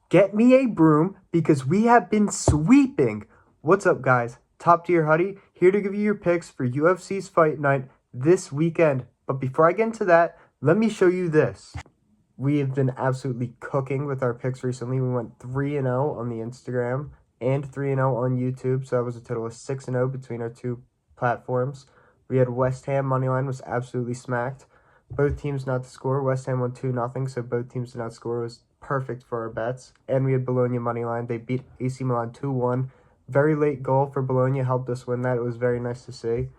Get me a broom because we have been sweeping. What's up, guys? Top Tier Huddy here to give you your picks for UFC's fight night this weekend. But before I get into that, let me show you this. We have been absolutely cooking with our picks recently. We went 3-0 on the Instagram and 3-0 on YouTube. So that was a total of 6-0 between our two platforms. We had West Ham moneyline was absolutely smacked. Both teams not to score. West Ham won 2-0, so both teams did not score. It was perfect for our bets. And we had Bologna moneyline. They beat AC Milan 2-1. Very late goal for Bologna helped us win that. It was very nice to see.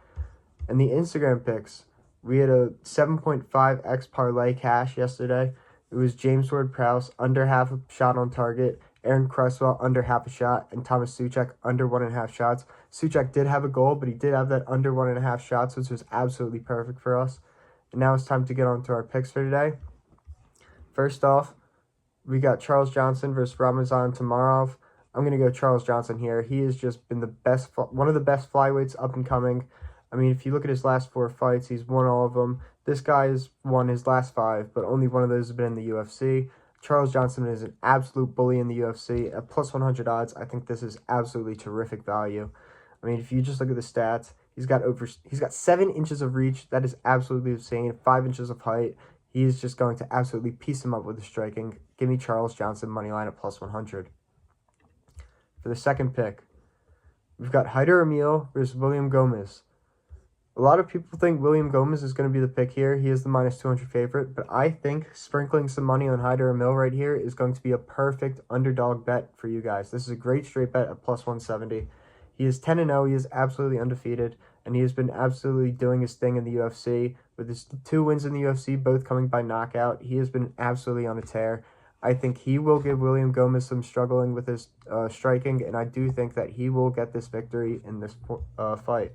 And the Instagram picks, we had a 7.5x parlay cash yesterday. It was James Ward-Prowse under half a shot on target, Aaron Cresswell under half a shot, and Thomas Suchek under 1.5 shots. Suchek did have a goal, but he did have that under 1.5 shots, which was absolutely perfect for us. And now it's time to get on to our picks for today. First off, we got Charles Johnson versus Ramazan Tamarov. I'm going to go Charles Johnson here. He has just been one of the best flyweights up and coming. I mean, if you look at his last 4 fights, he's won all of them. This guy has won his last 5, but only one of those has been in the UFC. Charles Johnson is an absolute bully in the UFC. At plus 100 odds, I think this is absolutely terrific value. I mean, if you just look at the stats, he's got 7 inches of reach. That is absolutely insane. 5 inches of height. He is just going to absolutely piece him up with the striking. Give me Charles Johnson moneyline at plus 100. For the second pick, we've got Hyder Emil versus William Gomez. A lot of people think William Gomez is going to be the pick here. He is the minus 200 favorite, but I think sprinkling some money on Hyder Emil right here is going to be a perfect underdog bet for you guys. This is a great straight bet at plus 170. He is 10-0. He is absolutely undefeated, and he has been absolutely doing his thing in the UFC. With his 2 wins in the UFC, both coming by knockout, he has been absolutely on a tear. I think he will give William Gomez some struggling with his striking, and I do think that he will get this victory in this fight.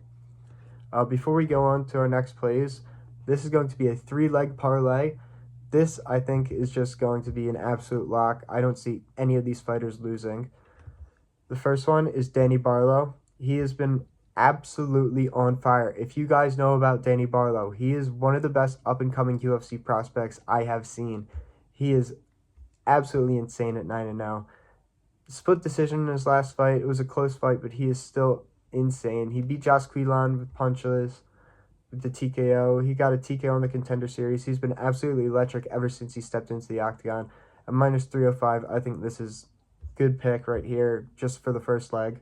Before we go on to our next plays, this is going to be a 3-leg parlay. This, I think, is just going to be an absolute lock. I don't see any of these fighters losing. The first one is Danny Barlow. He has been absolutely on fire. If you guys know about Danny Barlow, he is one of the best up-and-coming UFC prospects I have seen. He is absolutely insane at 9-0. Split decision in his last fight. It was a close fight, but he is still insane. He beat Josh Quillan with punches, with the TKO. He got a TKO on the Contender Series. He's been absolutely electric ever since he stepped into the octagon. At minus 305, I think this is a good pick right here just for the first leg.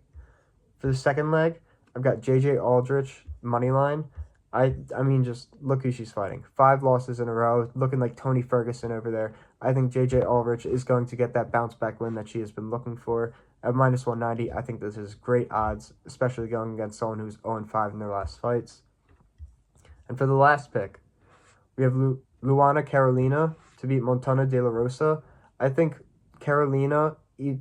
For the second leg, I've got JJ Aldrich moneyline. I mean, just look who she's fighting. 5 losses in a row, looking like Tony Ferguson over there. I think JJ Aldrich is going to get that bounce-back win that she has been looking for. At minus 190, I think this is great odds, especially going against someone who's 0-5 in their last fights. And for the last pick, we have Luana Carolina to beat Montana De La Rosa. I think Carolina,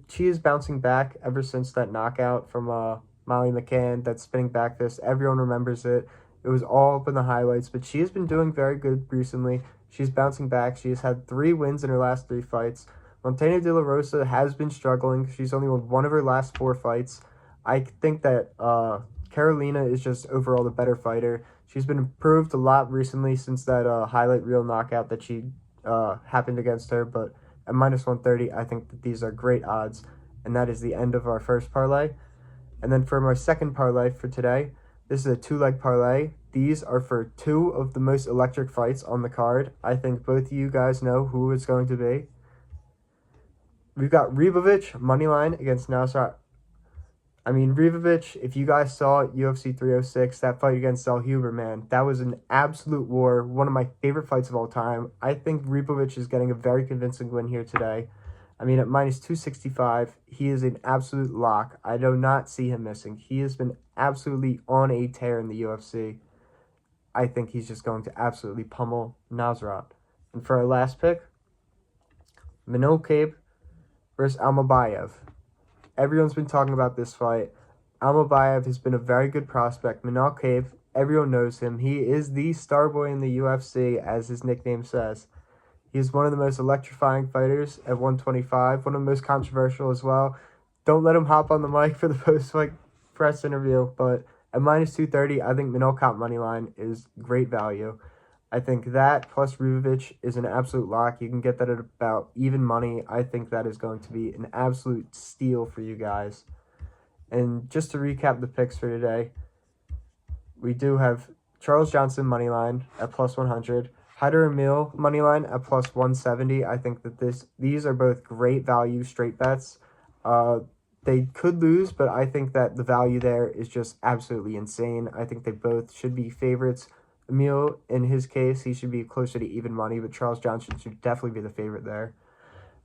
she is bouncing back ever since that knockout from Molly McCann, that spinning back fist. Everyone remembers it. It was all up in the highlights, but she has been doing very good recently. She's bouncing back. She has had 3 wins in her last 3 fights. Montana De La Rosa has been struggling. She's only won 1 of her last 4 fights. I think that Carolina is just overall the better fighter. She's been improved a lot recently since that highlight reel knockout that she happened against her. But at minus 130, I think that these are great odds. And that is the end of our first parlay. And then for my second parlay for today, this is a 2-leg parlay. These are for 2 of the most electric fights on the card. I think both of you guys know who it's going to be. We've got Ribovic moneyline against Nasrat. I mean, Ribovic, if you guys saw UFC 306, that fight against Zell Huber, man, that was an absolute war. One of my favorite fights of all time. I think Ribovic is getting a very convincing win here today. I mean, at minus 265, he is an absolute lock. I do not see him missing. He has been absolutely on a tear in the UFC. I think he's just going to absolutely pummel Nasrat. And for our last pick, Manil Kape versus Almabayev. Everyone's been talking about this fight. Almabayev has been a very good prospect. Manil Kape, everyone knows him. He is the star boy in the UFC, as his nickname says. He is one of the most electrifying fighters at 125, one of the most controversial as well. Don't let him hop on the mic for the post-fight press interview, but at minus 230, I think Manil Kape moneyline is great value. I think that plus Rubovic is an absolute lock. You can get that at about even money. I think that is going to be an absolute steal for you guys. And just to recap the picks for today, we do have Charles Johnson moneyline at plus 100. Hyder Emil moneyline at plus 170. I think that these are both great value straight bets. They could lose, but I think that the value there is just absolutely insane. I think they both should be favorites. Emil, in his case, he should be closer to even money, but Charles Johnson should definitely be the favorite there.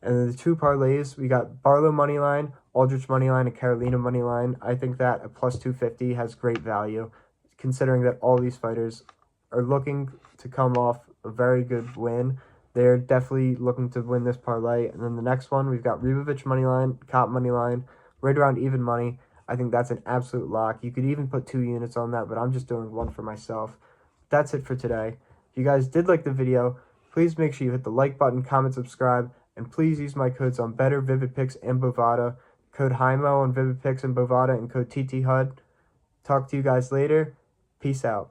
And then the two parlays, we got Barlow moneyline, Aldrich moneyline, and Carolina moneyline. I think that at plus 250 has great value, considering that all these fighters are looking to come off a very good win. They're definitely looking to win this parlay. And then the next one, we've got Rubovic moneyline, Kopp moneyline, right around even money. I think that's an absolute lock. You could even put 2 units on that, but I'm just doing one for myself. That's it for today. If you guys did like the video, please make sure you hit the like button, comment, subscribe, and please use my codes on Betr, Vivid Picks, and Bovada. Code HIMO on Vivid Picks and Bovada, and code TTHUD. Talk to you guys later. Peace out.